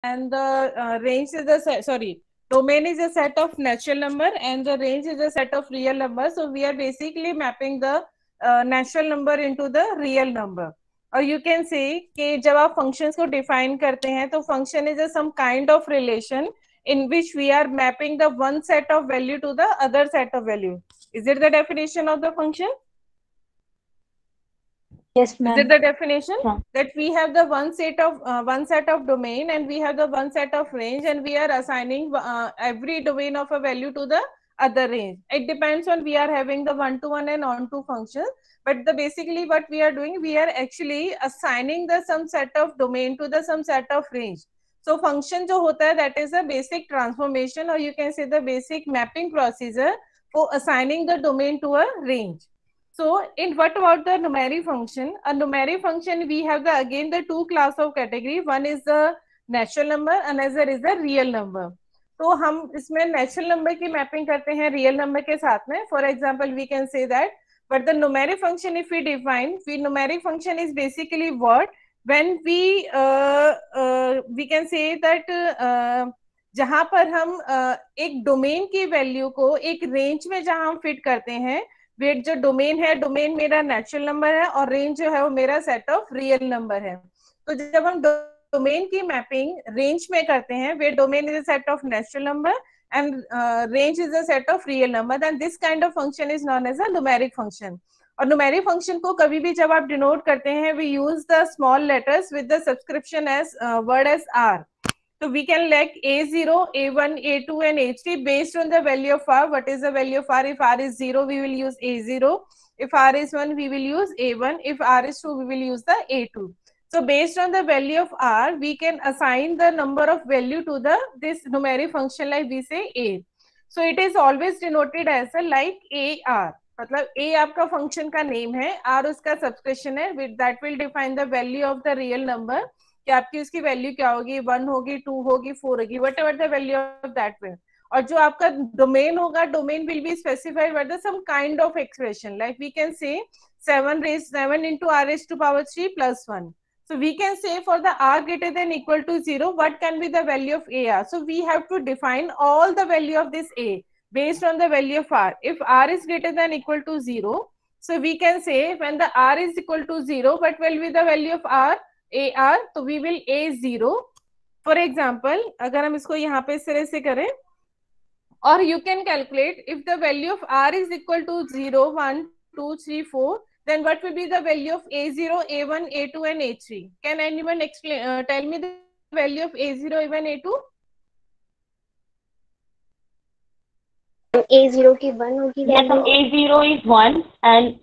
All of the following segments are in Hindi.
and the range is a set, sorry, domain is a set of natural number and the range is a set of real number. So we are basically mapping the natural number into the real number. और you can say कि जब आप functions को define करते हैं तो function is a some kind of relation in which we are mapping the one set of value to the other set of value. Is it the definition of the function? Yes, ma'am. Is it the definition? Yeah. That we have the one set of domain and we have the one set of range and we are assigning every domain of a value to the other range. It depends on we are having the one-to-one and on-to function, but the basically what we are doing, we are actually assigning the some set of domain to the some set of range. So function जो होता है that is a basic transformation or you can say the basic mapping procedure for assigning the domain to a range. So in what about the numeric function? A numeric function we have the again the two class of category. One is the natural number, another is the real number. तो हम इसमें natural number की mapping करते हैं real number के साथ में. For example, we can say that. But the numeric function, if we define, numeric function is basically what when we can say that जहाँ पर हम एक डोमेन की वैल्यू को एक रेंज में जहाँ हम फिट करते हैं, वेट जो डोमेन है, डोमेन मेरा नेचुरल नंबर है और रेंज जो है वो मेरा सेट ऑफ रियल नंबर है. तो जब हम डोमेन की मैपिंग रेंज में करते हैं, wait domain is a set of natural number and range is a set of real number, then this kind of function is known as a numeric function. और न्यूमेरिक फंक्शन को कभी भी जब आप डिनोट करते हैं, we use the small letters with the subscription as word as R. So we can like A0, A1, A2 and A3 based on the value of R. What is the value of R? If R is 0, we will use A0. If R is 1, we will use A1. If R is 2, we will use the A2. So based on the value of R, we can assign the number of value to the this numeric function like we say A. So it is always denoted as a like AR. मतलब A आपका function का name है, R उसका subscription है, with that will define the value of the real number. कि आपकी उसकी वैल्यू क्या होगी, 1 होगी, 2 होगी, 4 होगी, whatever the value of that will. और जो आपका डोमेन होगा, domain will be specified by the some kind of expression, like we can say 7 into r raised to power 3 plus 1. So we can say for the r greater than equal to 0, what can be the value of AR? So we have to define all the value of this A based on the value of R. If R is greater than equal to 0, so we can say when the R is equal to 0, what will be the value of R? AR, तो we will A0. For example, अगर हम इसको यहाँ पे इस तरह से करें, और you can calculate if the value of R is equal to 0, 1, 2, 3, 4, then what will be the value of A0, A1, A2 and A3? Can anyone explain? Tell me the value of A0, A1, A2? A0 की 1 होगी. Yes, A0 is 1 and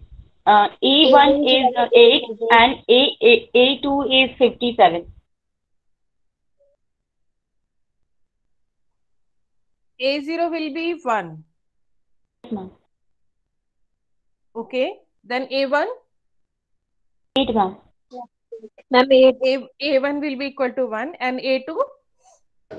A1 is 8 and A2 is 57. A0 will be 1. Yes, ma'am. Okay. Then A1? 8, ma'am. Ma'am, 8. A1 will be equal to 1 and A2?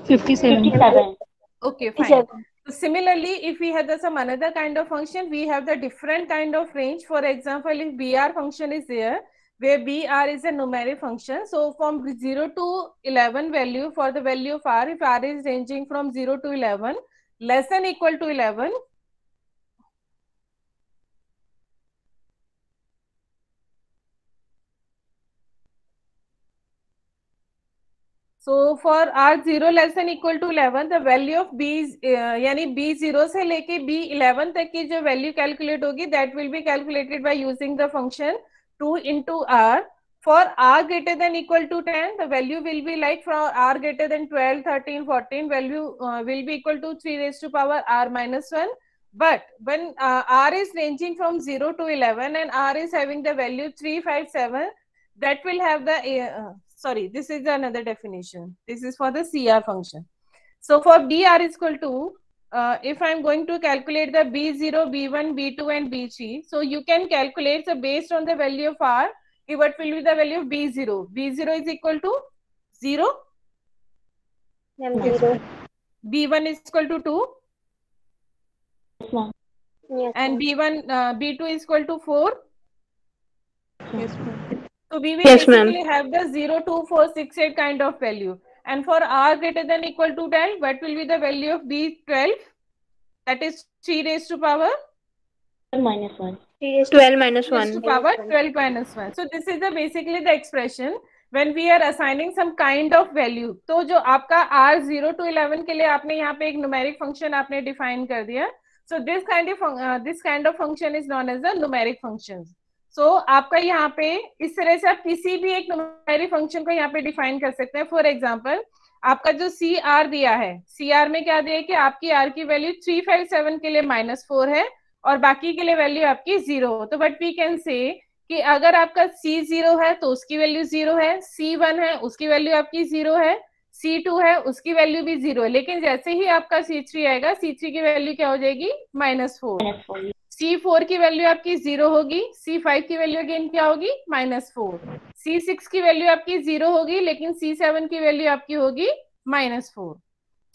57. Okay, fine. So similarly, if we have some another kind of function, we have the different kind of range. For example, if BR function is there, where BR is a numeric function. So from 0 to 11 value, for the value of R, if R is ranging from 0 to 11, less than equal to 11, so for R 0 less than equal to 11, the value of B यानी B0 से लेके B11 तक की जो value calculate होगी, that will be calculated by using the function 2 into R. For R greater than equal to 10, the value will be like from R greater than 12, 13, 14, value will be equal to 3 raised to power R minus 1. But when R is ranging from 0 to 11 and R is having the value 3, 5, 7, that will have the sorry, this is another definition. This is for the CR function. So for BR is equal to, if I'm going to calculate the B0, B1, B2 and B3, so you can calculate, so based on the value of R, what will be the value of B0? B0 is equal to 0. 0. B1 is equal to 2. Yes, ma'am. Yes, And B1, B2 is equal to 4. Yes, ma'am. So we will Yes, basically have the 0, 2, 4, 6, 8 kind of value. and for r greater than equal to 12, what will be the value of these 12? That is 3 raised to power -1. 12 minus raised to 1. power 12 minus 1. So this is the basically the expression when we are assigning some kind of value. तो जो आपका r 0 to 11 के लिए आपने यहाँ पे एक न्यूमेरिक फंक्शन आपने डिफाइन कर दिया. So this kind of function is known as the numeric functions. So आपका यहाँ पे इस तरह से आप किसी भी एक न्यूमेरिक फंक्शन को यहाँ पे डिफाइन कर सकते हैं. फॉर एग्जांपल आपका जो सी आर दिया है, सी आर में क्या दिया है कि आपकी आर की वैल्यू 357 के लिए -4 है और बाकी के लिए वैल्यू आपकी 0 हो. तो बट वी कैन से कि अगर आपका C0 है तो उसकी वैल्यू 0 है, C1 है उसकी वैल्यू आपकी 0 है, C2 है उसकी वैल्यू भी 0 है. लेकिन जैसे ही आपका C3 आएगा, C3 की वैल्यू क्या हो जाएगी? -4. C4 की वैल्यू आपकी 0 होगी, C5 की वैल्यू अगेन क्या होगी? -4. C6 की वैल्यू आपकी 0 होगी, लेकिन C7 की वैल्यू आपकी होगी -4.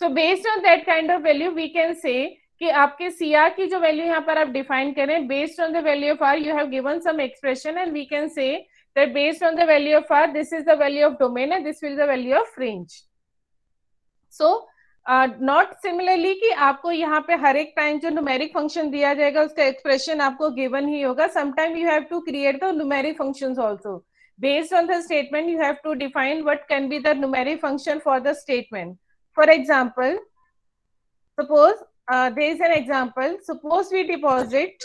So based on that kind of value we can say कि आपके CR की जो वैल्यू यहाँ पर आप डिफाइन करें, based on the value of R you have given some expression and we can say that based on the value of R this is the value of domain and this will the value of range. So not similarly कि आपको यहाँ पे हर एक टाइम जो न्यूमेरिक फंक्शन दिया जाएगा उसका एक्सप्रेशन आपको गिवन ही होगा. Sometime you have to create the numeric functions also. Based on the statement you have to define what can be the numeric function for the statement. For example, suppose there is an example. Suppose we deposit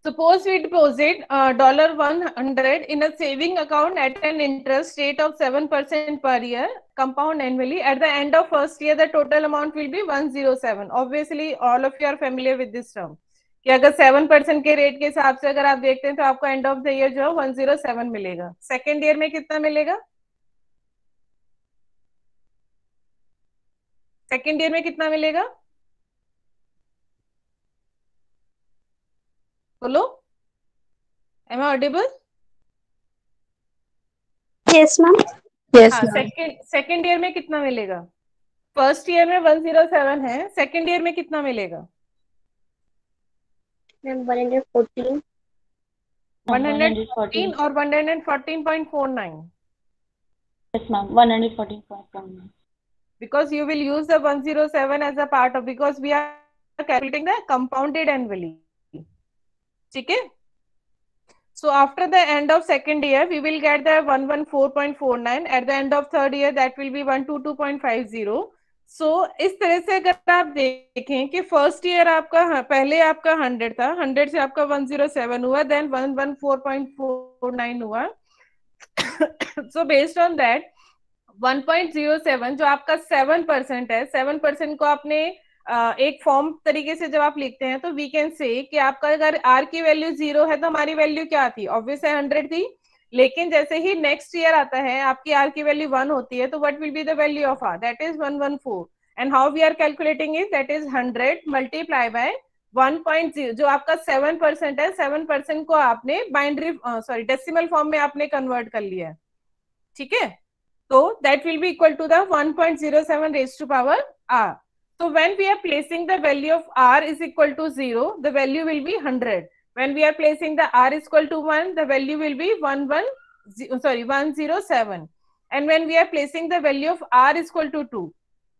$100 in a saving account at an interest rate of 7% per year, compound annually. At the end of first year, the total amount will be 107. Obviously, all of you are familiar with this term. कि अगर 7% के रेट के हिसाब से अगर आप देखते हैं तो आपको एंड ऑफ द ईयर जो है 107 मिलेगा. सेकेंड ईयर में कितना मिलेगा? सेकेंड ईयर में कितना मिलेगा? बोलो. Am I audible? Yes, ma'am. Yes, हाँ, ma'am. सेकेंड ईयर में कितना मिलेगा? फर्स्ट ईयर में 107 है, सेकेंड ईयर में कितना मिलेगा? 114. 114 और 114.49. Yes, ma'am. 114.49. Because you will use the 107 as a part of, because we are calculating the compounded annually. ठीक है? So after the end of second year, we will get the 114.49. At the end of third year, that will be 122.50. So इस तरह से अगर आप देखें कि फर्स्ट ईयर आपका पहले आपका 100 था, 100 से आपका 107 हुआ, देन 114.49 हुआ. So based on that 1.07 जो आपका 7% है, 7% को आपने एक फॉर्म तरीके से जब आप लिखते हैं तो वी कैन से कि आपका अगर R की वैल्यू 0 है तो हमारी वैल्यू क्या थी? ऑब्वियस है 100 थी. लेकिन जैसे ही नेक्स्ट ईयर आता है आपकी R की वैल्यू 1 होती है तो what will be the value of R? That is 114. And how we are calculating is that is 100 multiply by 1.0 जो आपका 7% है. 7% को आपने बाइनरी डेसिमल फॉर्म में आपने कन्वर्ट कर लिया है. ठीक है? तो that will be equal to the 1.07 raised to power R. So when we are placing the value of R is equal to 0, the value will be 100. When we are placing the R is equal to 1, the value will be 107. And when we are placing the value of R is equal to 2,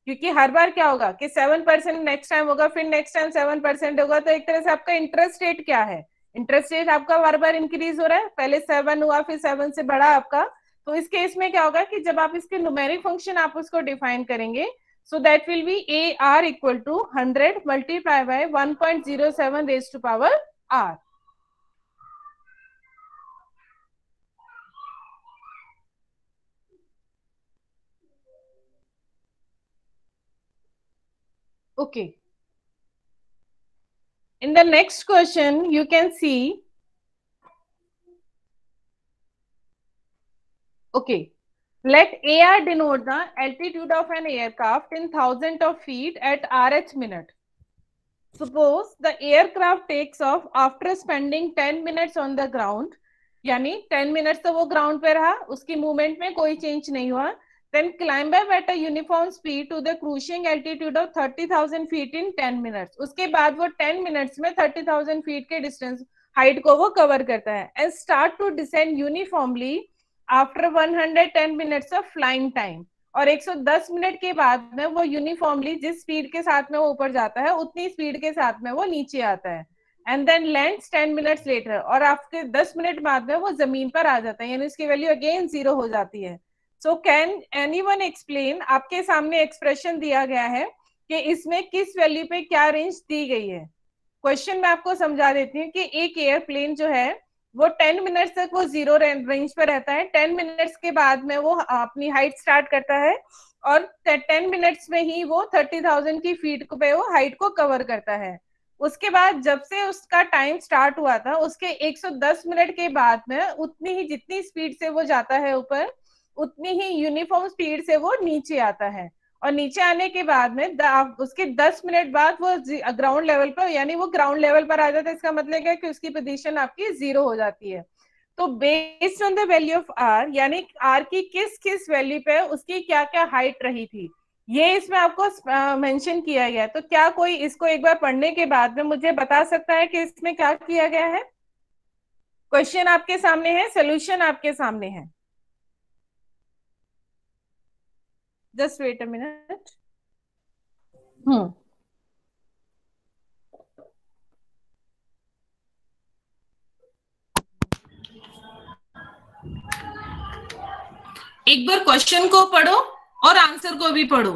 क्योंकि हर बार क्या होगा कि 7% नेक्स्ट टाइम होगा, फिर नेक्स्ट टाइम 7% होगा. तो एक तरह से आपका इंटरेस्ट रेट क्या है? इंटरेस्ट रेट आपका बार बार इंक्रीज हो रहा है. पहले 7 हुआ, फिर 7 से बढ़ा आपका. तो इस केस में क्या होगा कि जब आप इसके न्यूमेरिक फंक्शन आप उसको डिफाइन करेंगे, so that will be AR equal to 100 multiplied by 1.07 raised to power R. Okay. In the next question, you can see, okay. Let AR denote the altitude of an aircraft in thousands of feet at RH minute. Suppose the aircraft takes off after spending 10 minutes on the ground. यानी 10 मिनट्स तो वो ग्राउंड पे रहा, उसकी मूवमेंट में कोई चेंज नहीं हुआ. then climb up at a uniform speed to the cruising altitude of 30,000 feet in 10 minutes. उसके बाद वो 10 minutes में 30,000 feet के distance height को वो cover करता है, and start to descend uniformly after 110 minutes of flying time. और 110 मिनट के बाद में वो यूनिफॉर्मली जिस स्पीड के साथ में वो ऊपर जाता है उतनी स्पीड के साथ में वो नीचे आता है, and then lands 10 minutes later, और आपके 10 मिनट बाद में वो जमीन पर आ जाता है, यानी उसकी वैल्यू अगेन 0 हो जाती है. सो कैन एनीवन एक्सप्लेन, आपके सामने एक्सप्रेशन दिया गया है कि इसमें किस वैल्यू पे क्या रेंज दी गई है. क्वेश्चन मैं आपको समझा देती हूँ कि एक एयरप्लेन जो है वो 10 मिनट्स तक वो 0 रेंज पर रहता है. 10 मिनट्स के बाद में वो अपनी हाइट स्टार्ट करता है और 10 मिनट्स में ही वो 30,000 की फीट पे वो हाइट को कवर करता है. उसके बाद जब से उसका टाइम स्टार्ट हुआ था उसके 110 मिनट के बाद में उतनी ही जितनी स्पीड से वो जाता है ऊपर उतनी ही यूनिफॉर्म स्पीड से वो नीचे आता है, और नीचे आने के बाद में उसके 10 मिनट बाद वो ग्राउंड लेवल पर, यानी वो ग्राउंड लेवल पर आ जाता है. इसका मतलब है कि उसकी पोजीशन आपकी 0 हो जाती है. तो based on the value of R, यानी आर की किस किस वैल्यू पे उसकी क्या क्या हाइट रही थी, ये इसमें आपको मेंशन किया गया है. तो क्या कोई इसको एक बार पढ़ने के बाद में मुझे बता सकता है कि इसमें क्या किया गया है? क्वेश्चन आपके सामने है, सोल्यूशन आपके सामने है. Just wait a minute. एक बार क्वेश्चन को पढ़ो और आंसर को भी पढ़ो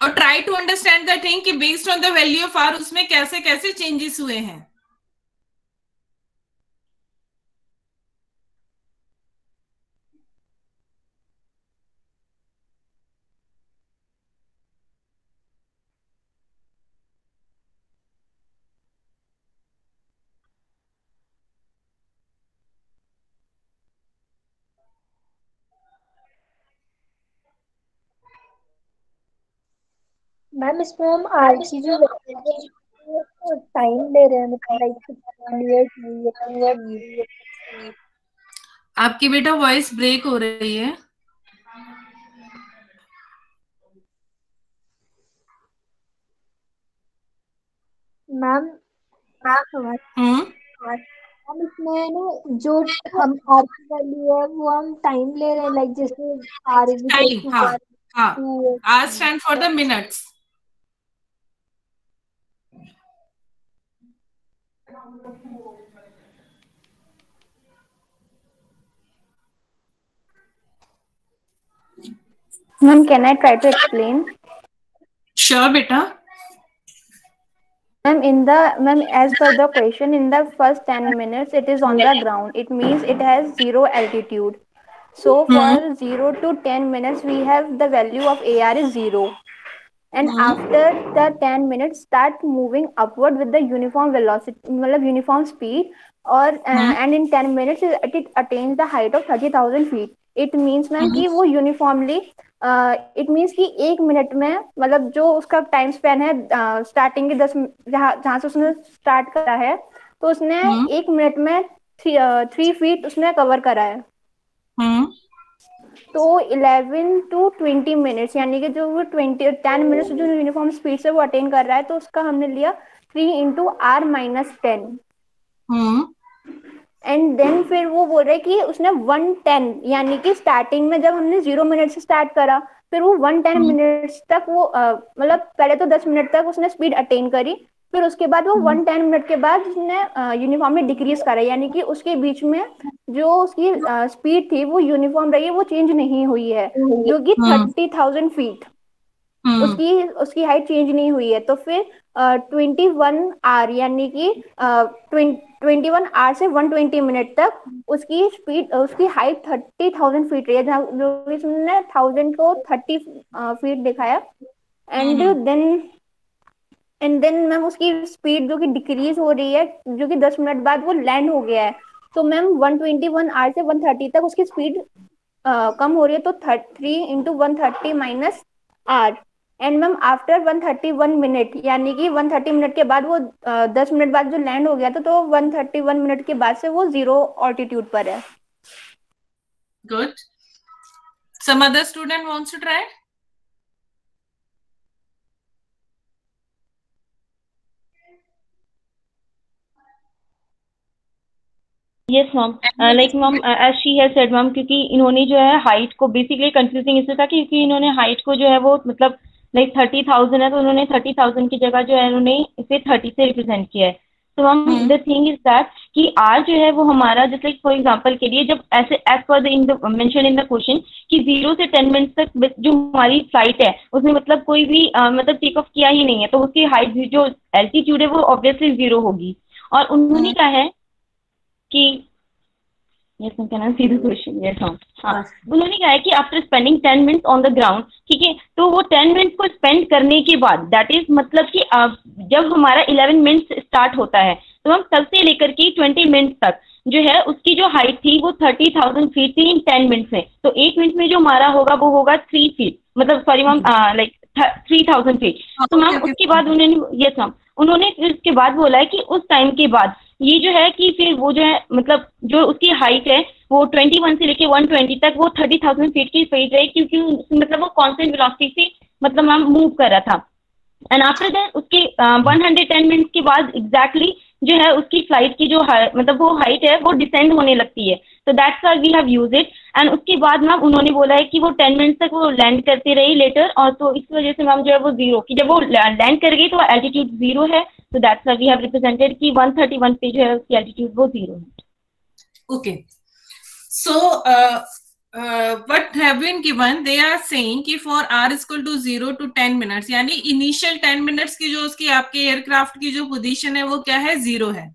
और try to understand the thing कि based on the value of R उसमें कैसे कैसे चेंजेस हुए हैं. मैम इसमें हम आर की जो टाइम ले रहे हैं, मतलब लाइक आपकी बेटा वॉइस ब्रेक हो रही है. मैम हम इसमें ना जो हम आर की वैल्यू है वो हम टाइम ले रहे हैं, लाइक जैसे आर इज टाइम, हाँ हाँ, R stand for the minutes. Ma'am, can I try to explain? Sure, beta. Ma'am, as per the question, in the first 10 minutes, it is on the ground. It means it has 0 altitude. So for 0 to 10 minutes, we have the value of AR is 0. And after the 10 minutes, start moving upward with the uniform velocity, uniform speed, or and in 10 minutes, it attains the height of 30,000 feet. It means ma'am कि वो यूनिफॉर्मली इट मीन्स कि 1 मिनट में, मतलब जो उसका टाइम स्पेन है स्टार्टिंग के 10 जहाँ से उसने स्टार्ट करा है, तो उसने 1 मिनट में 3 फीट उसने कवर करा है. तो 11 to 20 मिनट्स, यानी कि जो वो 10 मिनट्स जो यूनिफॉर्म स्पीड से वो अटेन कर रहा है, तो उसका हमने लिया 3 into R-10. एंड देन फिर वो बोल रहे कि उसने 110, यानी कि स्टार्टिंग में जब हमने 0 मिनट से स्टार्ट करा, फिर वो 110 मिनट्स तक वो मतलब पहले तो 10 मिनट तक उसने स्पीड अटेन करी, फिर उसके बाद वो 110 मिनट के बाद उसने यूनिफॉर्म में डिक्रीज करा, यानी कि उसके बीच में जो उसकी स्पीड थी वो यूनिफॉर्म रही है, वो चेंज नहीं हुई है, जो कि 30,000 फीट उसकी हाइट चेंज नहीं हुई है. तो फिर 21 आवर, यानी कि 21 आवर से 120 मिनट तक उसकी स्पीड, उसकी हाइट 30,000 फीट रही है, जहाँ जो इसने 1000 को 30 फीट दिखाया. एंड देन मैम उसकी स्पीड जो कि डिक्रीज हो रही है, जो कि 10 मिनट बाद वो लैंड हो गया है. तो मैम 121 आवर से 130 तक उसकी स्पीड कम हो रही है, तो 3 into 130 minus R. And ma'am after 131 minute, यानी कि 130 मिनट के बाद वो 10 मिनट बाद जो लैंड हो गया था, तो 131 मिनट के बाद से वो 0 ऑल्टीट्यूड पर है. Good. Some other student wants to try? Yes ma'am, like ma'am as she has said ma'am, क्योंकि इन्होंने जो है हाइट को बेसिकली कंफ्यूजिंग इसलिए था क्योंकि इन्होंने हाइट को जो है वो मतलब लाइक 30,000 है, तो उन्होंने 30,000 की जगह जो है उन्होंने इसे 30 से रिप्रेजेंट किया है। तो ma'am the thing is that कि आर जो है वो हमारा जस्ट लाइक फॉर एग्जांपल के लिए जब ऐसे as per the mention in the question कि 0 से 10 मिनट्स तक जो हमारी फ्लाइट है उसमें मतलब कोई भी मतलब टेक ऑफ किया ही नहीं है, तो उसकी हाइट जो एल्टीट्यूड है वो ऑब्वियसली 0 होगी। और उन्होंने कहा है कि yes ma'am, can I see the question? Yes ma'am, हाँ, उन्होंने कहा है कि after spending 10 minutes on the ground, ठीक है, तो वो 10 मिनट्स को स्पेंड करने के बाद दैट इज मतलब कि जब हमारा 11 मिनट्स स्टार्ट होता है तो हम तब से लेकर के 20 मिनट्स तक जो है उसकी जो हाइट थी वो 30,000 फीट थी इन 10 मिनट्स में। तो 1 मिनट में जो हमारा होगा वो होगा 3 फीट, मतलब सॉरी मैम लाइक 3,000 फीट। तो मैम उसके बाद उन्होंने यस मैम उन्होंने फिर उसके बाद बोला है कि उस टाइम के बाद ये जो है कि फिर वो जो है मतलब जो उसकी हाइट है वो 21 से लेके 120 तक वो 30,000 फीट की फीट रही, क्योंकि मतलब वो कांस्टेंट वेलोसिटी से मतलब मैम मूव कर रहा था। एंड आफ्टर दैट उसके 110 मिनट्स के बाद एग्जैक्टली जो है उसकी फ्लाइट की जो मतलब वो हाइट है वो डिसेंड होने लगती है। तो that's why we have use it. And उसके बाद मैम उन्होंने बोला है कि वो 10 मिनट्स तक वो लैंड करते रही लेटर, और तो इस वजह से मैम जो है वो 0 की जब वो लैंड कर गई तो एल्टीट्यूड 0 है। तो that's why we have represented कि 131 पे जो है उसकी एल्टीट्यूड वो 0 है। Okay, so what have been given, they are saying कि for r is equal to 0 to 10 minutes, यानी इनिशियल 10 मिनट्स की जो उसकी आपके एयरक्राफ्ट की जो पोजीशन है वो क्या है, 0 है,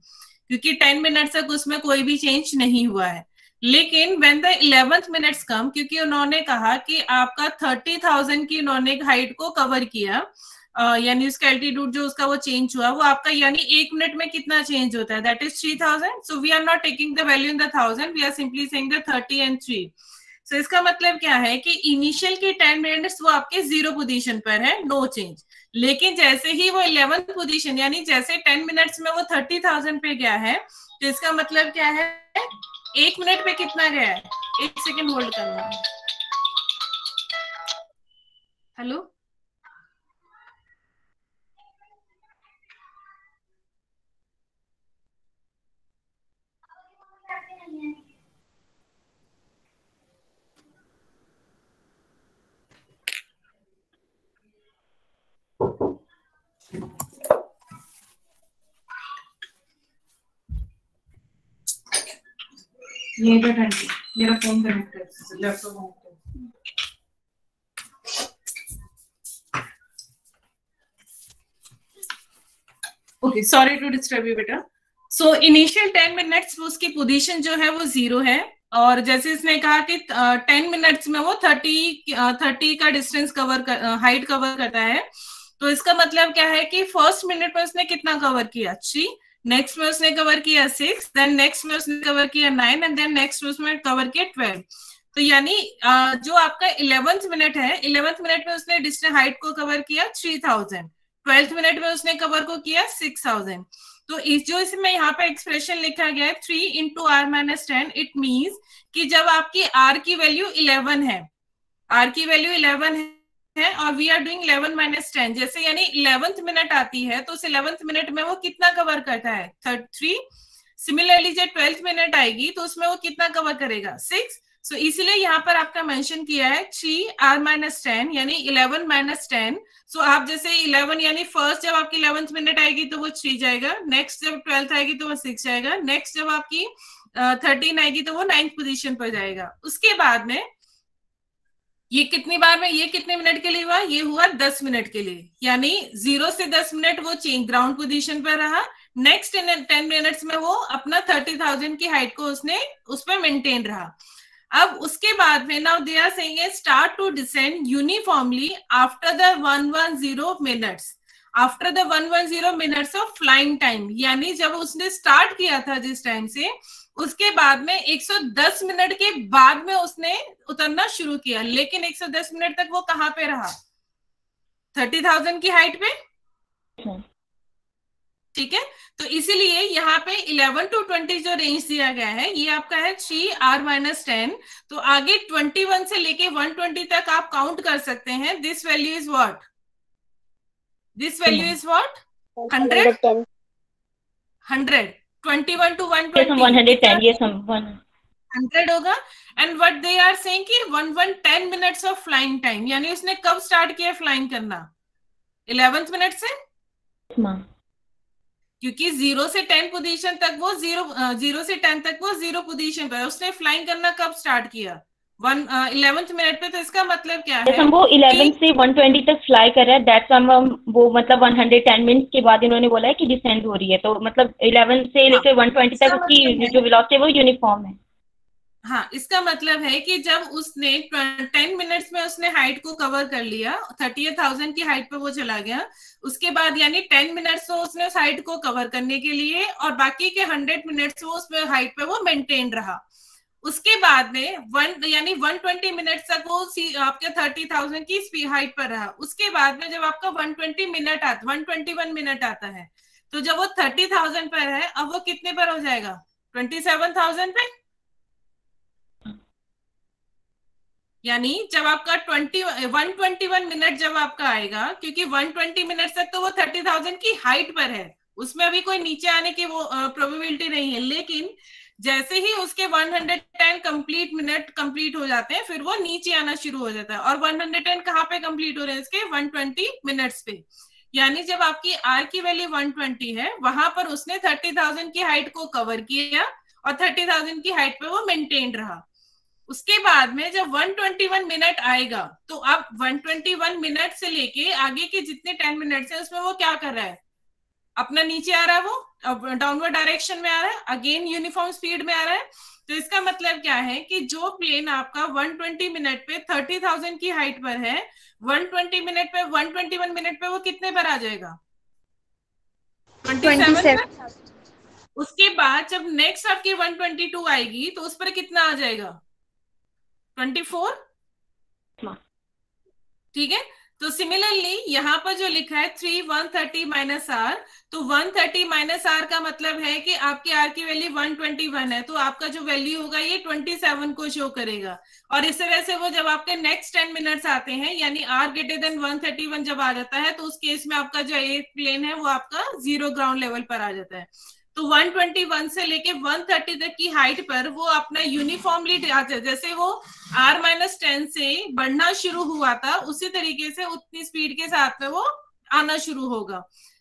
क्योंकि 10 मिनट्स तक उसमें कोई भी चेंज नहीं हुआ है। लेकिन when the 11th minutes come, क्योंकि उन्होंने कहा कि आपका 30,000 की उन्होंने हाइट को कवर किया, यानी उसका एल्टीट्यूड जो उसका वो चेंज हुआ वो आपका यानी 1 मिनट में कितना चेंज होता है, that is 3,000। So we are not taking the value in the 1000, we are simply saying the 30 and 3। So इसका मतलब क्या है कि इनिशियल की 10 मिनट्स वो आपके 0 पोजीशन पर है, नो चेंज। लेकिन जैसे ही वो 11th पोजीशन यानी जैसे 10 मिनट्स में वो 30,000 पे गया है, तो इसका मतलब क्या है, 1 मिनट पे कितना गया है, 1 सेकेंड होल्ड करना। हेलो, ये मेरा फोन कनेक्ट है, laptop okay, sorry to disturb you बेटा। सो इनिशियल 10 मिनट्स उसकी पोजीशन जो है वो 0 है, और जैसे इसने कहा कि 10 मिनट्स में वो 30 का डिस्टेंस कवर हाइट कवर करता है। तो इसका मतलब क्या है कि फर्स्ट मिनट में उसने कितना कवर किया, 3, नेक्स्ट में उसने कवर किया 6, देन नेक्स्ट में उसने कवर किया 9, एंड देन नेक्स्ट में उसने कवर किया 12। तो यानी जो आपका 11th मिनट है, 11th मिनट में उसने डिस्टेंस हाइट को कवर किया 3,000, 12th मिनट में उसने कवर को किया 6,000। तो इस जो इसमें यहाँ पे एक्सप्रेशन लिखा गया है 3 into r minus 10, it means कि जब आपकी r की वैल्यू 11 है, r की वैल्यू 11 है और वी आर डूइंग 11 minus 10, जैसे यानी 11th मिनट आती है तो उस 11th मिनट में वो कितना कवर करता है, 3। सिमिलरली जब 12th मिनट आएगी तो उसमें वो कितना कवर करेगा, 6। सो इसलिए यहाँ पर आपका मेंशन किया है 3r minus 10 यानी 11 minus 10। सो आप जैसे 11 यानी फर्स्ट जब आपकी 11th मिनट आएगी तो वो 3 जाएगा, नेक्स्ट जब 12th आएगी तो वो 6 जाएगा, नेक्स्ट जब आपकी 13 आएगी तो वो 9th पोजीशन पर जाएगा। उसके बाद में ये कितनी बार में, ये कितने मिनट के लिए हुआ, ये हुआ 10 मिनट के लिए, यानी 0 से 10 मिनट वो चेंज ग्राउंड पोजीशन पर रहा। नेक्स्ट 10 मिनट्स में वो अपना 30,000 की हाइट को उसने उस पर मेंटेन रहा। अब उसके बाद में now they are saying start to descend uniformly after the 110 minutes, after the 110 minutes of flying time, यानी जब उसने स्टार्ट किया था जिस टाइम से, उसके बाद में 110 मिनट के बाद में उसने उतरना शुरू किया, लेकिन 110 मिनट तक वो कहाँ पे रहा, 30,000 की हाइट पे, ठीक है। तो इसीलिए यहाँ पे 11 to 20 जो रेंज दिया गया है ये आपका है 3R-10। तो आगे 21 से लेके 120 तक आप काउंट कर सकते हैं। This value is what? This value is what? 100 100 21 to 120 110, yes ma'am, 100 होगा। And what they are saying कि 10 मिनट्स ऑफ फ्लाइंग टाइम, यानी उसने कब स्टार्ट किया फ्लाइंग करना? 11th मिनट से, क्योंकि 0 से 10 पोजीशन तक वो 0 से 10 तक वो 0 पोजीशन पर, उसने फ्लाइंग करना कब स्टार्ट किया? 11th मिनट पे। तो इसका मतलब क्या है? हम वो 11 से 120 तक फ्लाई कर रहे हैं, दैट्स वो मतलब 110 मिनट्स के बाद इन्होंने बोला है कि डिसेंड हो रही है, तो मतलब 11 से लेकर 120 तक उसकी जो वेलोसिटी है वो यूनिफॉर्म है। हाँ, इसका मतलब है कि जब उसने 10 मिनट्स में उसने हाइट को कवर कर लिया, 30,000 की हाइट पे वो चला गया, उसके बाद यानी 10 मिनट्स तो उसने उस हाइट को कवर करने के लिए, और बाकी के 100 मिनट्स वो उसमें हाइट पे वो मेंटेन रहा। उसके बाद में 120 मिनट तक वो आपके 30,000 की हाइट पर रहा। उसके बाद में जब आपका 121 मिनट आता है, तो जब वो 30,000 पर है, अब वो कितने पर हो जाएगा? 27,000 पे। यानी जब आपका 121 मिनट जब आपका आएगा, क्योंकि 120 मिनट तक तो वो 30,000 की हाइट पर है, उसमें अभी कोई नीचे आने की वो प्रोबेबिलिटी नहीं है। लेकिन जैसे ही उसके 110 मिनट कंप्लीट हो जाते हैं, फिर वो नीचे आना शुरू हो जाता है। और 110 कहाँ पे कंप्लीट हो रहे हैं इसके? 120 मिनट्स पे। यानी जब आपकी आर की वैल्यू 120 है, वहां पर उसने 30,000 की हाइट को कवर किया और 30,000 की हाइट पे वो मेंटेन रहा। उसके बाद में जब 121 मिनट आएगा, तो अब 121 मिनट से लेके आगे के जितने 10 मिनट्स है उसमें वो क्या कर रहा है? अपना नीचे आ रहा है, वो अब डाउनवर्ड डायरेक्शन में आ रहा है, अगेन यूनिफॉर्म स्पीड में आ रहा है। तो इसका मतलब क्या है कि जो प्लेन आपका 120 मिनट पे 30,000 की हाइट पर है, 120 मिनट पे 121 मिनट पे वो कितने पर आ जाएगा? 27 पर। उसके बाद जब नेक्स्ट आपकी 122 आएगी, तो उस पर कितना आ जाएगा? 24। ठीक है। तो सिमिलरली यहाँ पर जो लिखा है 130 माइनस आर, तो 130 माइनस आर का मतलब है कि आपकी आर की वैल्यू 121 है, तो आपका जो वैल्यू होगा ये 27 को शो करेगा। और इस तरह से वो जब आपके नेक्स्ट 10 मिनट्स आते हैं, यानी आर ग्रेटर देन 131 जब आ जाता है, तो उस केस में आपका जो एक प्लेन है वो आपका 0 ग्राउंड लेवल पर आ जाता है। तो 121 से लेके 130 तक की हाइट पर वो अपना यूनिफॉर्मली, जैसे वो R-10 से बढ़ना शुरू हुआ था, उसी तरीके से उतनी स्पीड के साथ में वो आना शुरू होगा।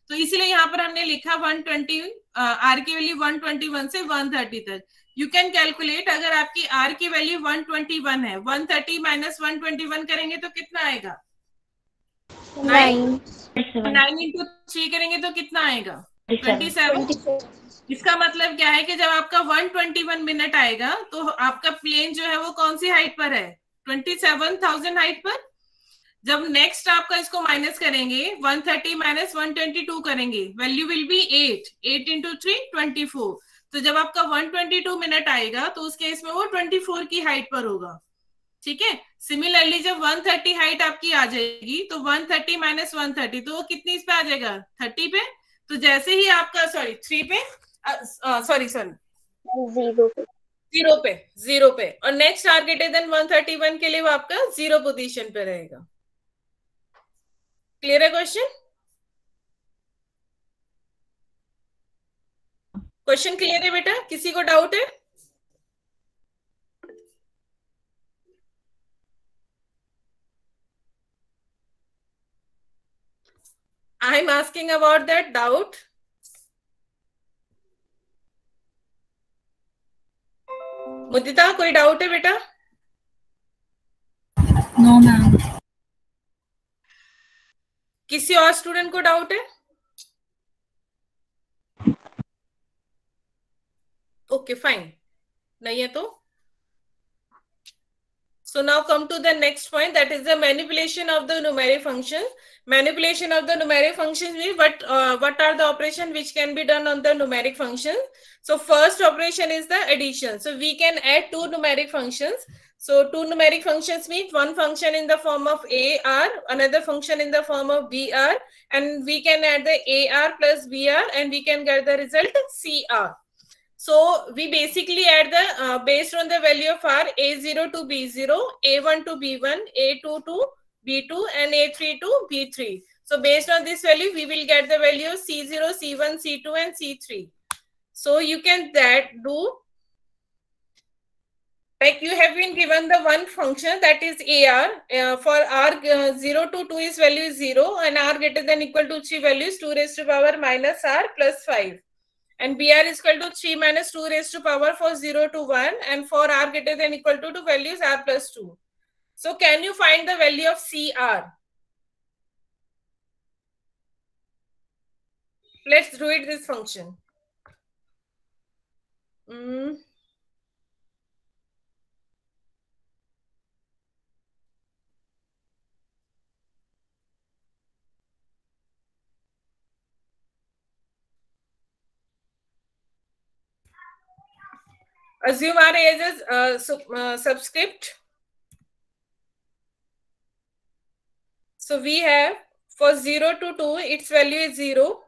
तो इसलिए यहाँ पर हमने लिखा 120, आर की वैल्यू 121 से 130 तक। यू कैन कैलकुलेट, अगर आपकी आर की वैल्यू 121 है, 130 माइनस 121 करेंगे तो कितना आएगा? 9 इंटू 3 करेंगे तो कितना आएगा? 27। इसका मतलब क्या है कि जब आपका 121 मिनट आएगा, तो आपका प्लेन जो है वो कौन सी हाइट पर है? 27,000 हाइट पर। जब नेक्स्ट आपका इसको माइनस करेंगे, 130 माइनस 122 करेंगे, वैल्यू विल बी 8 इंटू 3 24। तो जब आपका 122 मिनट आएगा, तो उस केस में वो 24 की हाइट पर होगा। ठीक है। सिमिलरली जब 130 हाइट आपकी आ जाएगी, तो 130 माइनस 130, तो वो कितनी इस पे आ जाएगा? 30 पे। तो जैसे ही आपका 3 पे, सॉरी 0 पे, और नेक्स्ट आर ग्रेटर देन 131 के लिए वो आपका 0 पोजीशन पे रहेगा। क्लियर है क्वेश्चन? क्वेश्चन क्लियर है बेटा? किसी को डाउट है? I am asking about that doubt. Mudita, कोई डाउट है बेटा? No ma'am. किसी और स्टूडेंट को डाउट है? ओके फाइन, नहीं है तो So now come to the next point, that is the manipulation of the numeric function. Manipulation of the numeric functions means what are the operation which can be done on the numeric function. So first operation is the addition. So we can add two numeric functions. So two numeric functions means one function in the form of AR, another function in the form of BR, and we can add the AR plus BR and we can get the result CR. So we basically add the based on the value of R, A0 to B0, A1 to B1, A2 to B2, and A3 to B3. So based on this value, we will get the value of C0, C1, C2, and C3. So you can do, like you have been given the one function that is AR. For R 0 to 2 is value is 0 and R greater than equal to 3 value is 2 raised to power minus R plus 5. And BR is equal to 3 minus 2 raised to power for 0 to 1 and for R greater than equal to 2 values R plus 2. So can you find the value of CR? Let's do it this function. Assume R as a subscript. So we have for 0 to 2, its value is 0.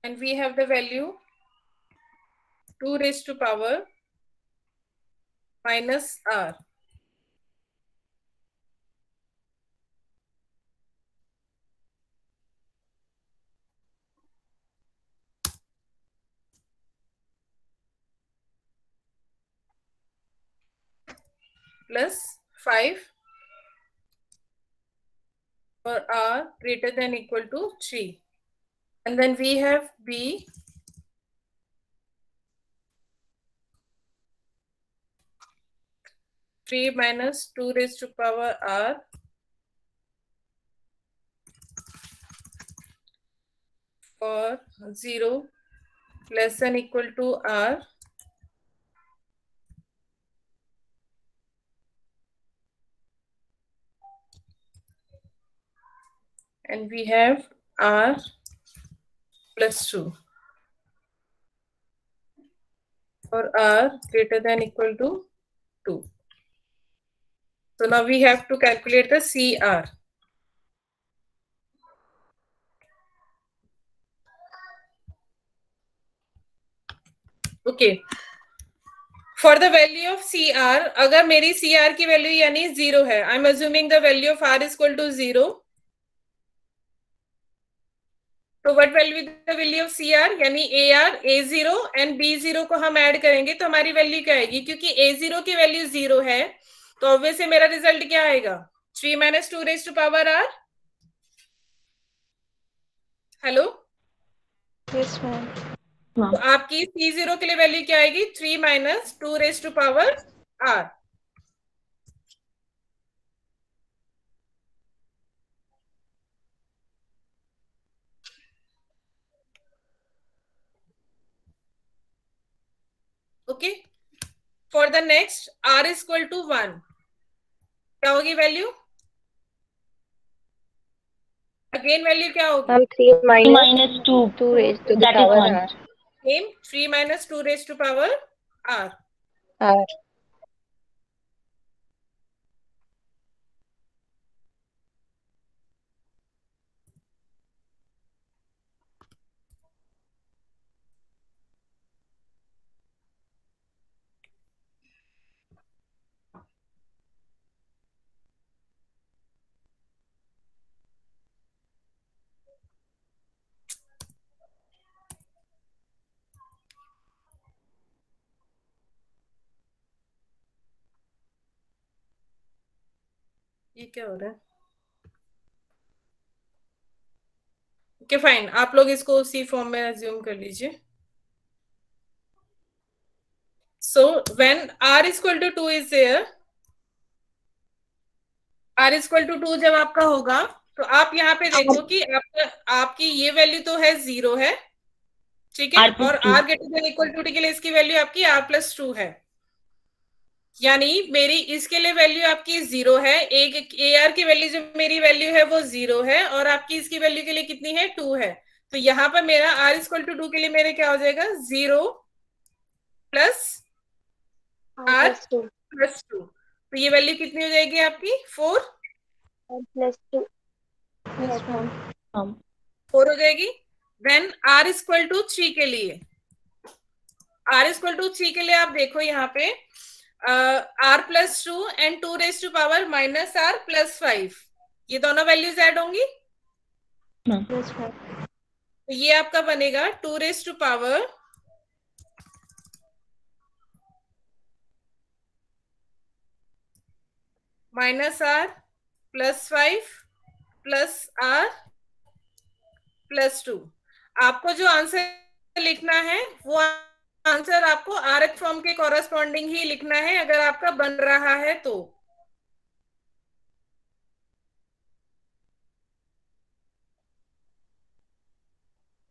And we have the value 2 raised to power minus R. Plus 5 for R greater than equal to 3. And then we have B 3 minus 2 raised to power R for 0 less than equal to R and we have R plus 2 for R greater than equal to 2. So now we have to calculate the CR. Okay. For the value of CR, अगर मेरी CR की value यानी 0 है, I'm assuming the value of R is equal to 0. तो what will be the value of CR? यानी AR, A0 and B0 को हम ऐड करेंगे तो हमारी वैल्यू क्या आएगी? क्योंकि A0 की वैल्यू 0 है तो ऑब्वियसली मेरा रिजल्ट क्या आएगा? 3 minus 2 raised to power R. Hello, Yes, ma'am. तो आपकी C0 के लिए वैल्यू क्या आएगी? 3 minus 2 raised to power R. Okay. For the next, R is equal to 1. क्या होगी वैल्यू? अगेन वैल्यू क्या होगी? 3 minus 2 raised to the that is power 1. R. Same, 3 minus 2 raised to power R. R. ये क्या हो रहा है? ओके फाइन, आप लोग इसको उसी फॉर्म में अज्यूम कर लीजिए. So when r is equal to 2 is there, r is equal to 2 जब आपका होगा तो आप यहाँ पे देखो कि आपकी ये वैल्यू तो है 0 है, ठीक है, और r greater than equal to 2 के लिए इसकी वैल्यू आपकी r plus 2 है. यानी मेरी इसके लिए वैल्यू आपकी 0 है, एक ar की वैल्यू जो मेरी वैल्यू है वो 0 है, और आपकी इसकी वैल्यू के लिए कितनी है 2 है. तो यहाँ पर मेरा r is equal to 2 के लिए मेरे क्या हो जाएगा 0 प्लस r प्लस 2. तो ये वैल्यू कितनी हो जाएगी आपकी 4 प्लस 2 4 हो जाएगी. Then r is equal to 3 के लिए, r is equal to 3 के लिए आप देखो यहाँ पे r plus 2 and 2 raise to power minus r plus 5, ये दोनों वैल्यूज ऐड होंगी. तो ये आपका बनेगा 2 raise to power minus r plus 5 plus r plus 2. आपको जो आंसर लिखना है वो आंसर आपको आरएच फॉर्म के कॉरेस्पॉन्डिंग ही लिखना है अगर आपका बन रहा है तो.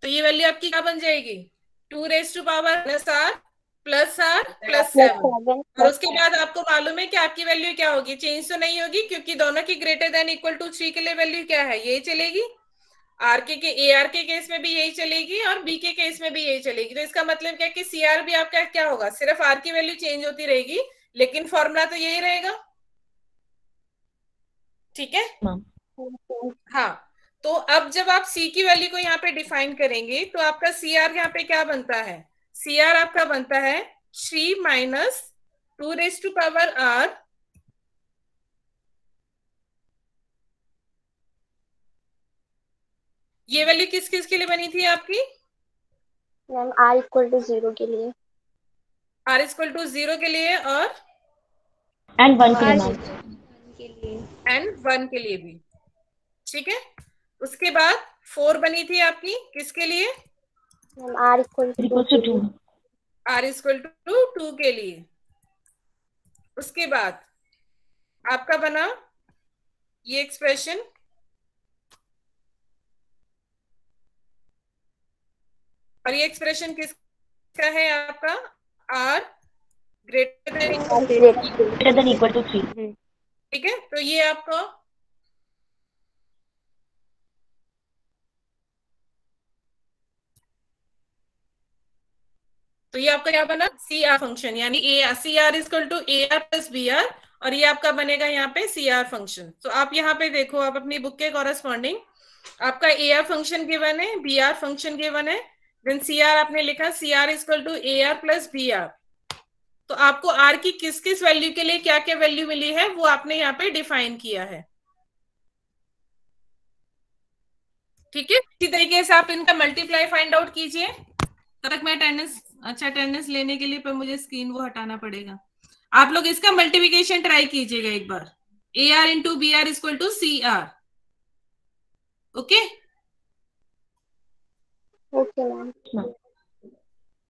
तो ये वैल्यू आपकी क्या बन जाएगी 2 raise to power plus r plus 7. और उसके बाद आपको मालूम है कि आपकी वैल्यू क्या होगी, चेंज तो नहीं होगी क्योंकि दोनों की ग्रेटर देन इक्वल टू 3 के लिए वैल्यू क्या है यही चलेगी. आर के AR के केस में भी यही चलेगी और B के केस में भी यही चलेगी. तो इसका मतलब क्या कि CR भी आपका क्या होगा, सिर्फ R की वैल्यू चेंज होती रहेगी लेकिन फॉर्मूला तो यही रहेगा. ठीक है. हाँ, तो अब जब आप C की वैल्यू को यहाँ पे डिफाइन करेंगे तो आपका CR यहाँ पे क्या बनता है, CR आपका बनता है 3 minus 2 raise to power R ये वैल्यू किस किस के लिए बनी थी आपकी मैम r इक्वल टू 0 के लिए, r इक्वल टू 0 के लिए और एंड 1 के लिए एंड 1 के लिए भी. ठीक है. उसके बाद 4 बनी थी आपकी किसके लिए ma'am r equal to 2 r equal to 2 के लिए. उसके बाद आपका बना ये एक्सप्रेशन और ये एक्सप्रेशन किसका है आपका r greater than equal to 3. ठीक है. तो ये आपको क्या बना CR फंक्शन, यानी CR equal to AR plus BR, और ये आपका बनेगा यहाँ पे CR फंक्शन. तो आप यहाँ पे देखो, आप अपनी बुक के कॉरेस्पॉन्डिंग आपका AR फंक्शन गिवन है, BR फंक्शन गिवन है, देन CR आपने लिखा CR equal to AR plus BR. तो आपको R की किस किस वैल्यू के लिए क्या क्या वैल्यू मिली है वो आपने यहाँ पे डिफाइन किया है. ठीक है. इसी तरीके से आप इनका मल्टीप्लाई फाइंड आउट कीजिए. तब तक मैं अटेंडेंस लेने के लिए पर मुझे स्क्रीन वो हटाना पड़ेगा. आप लोग इसका मल्टीप्लिकेशन ट्राई कीजिएगा एक बार, AR into BR equal to CR. Okay okay ma'am.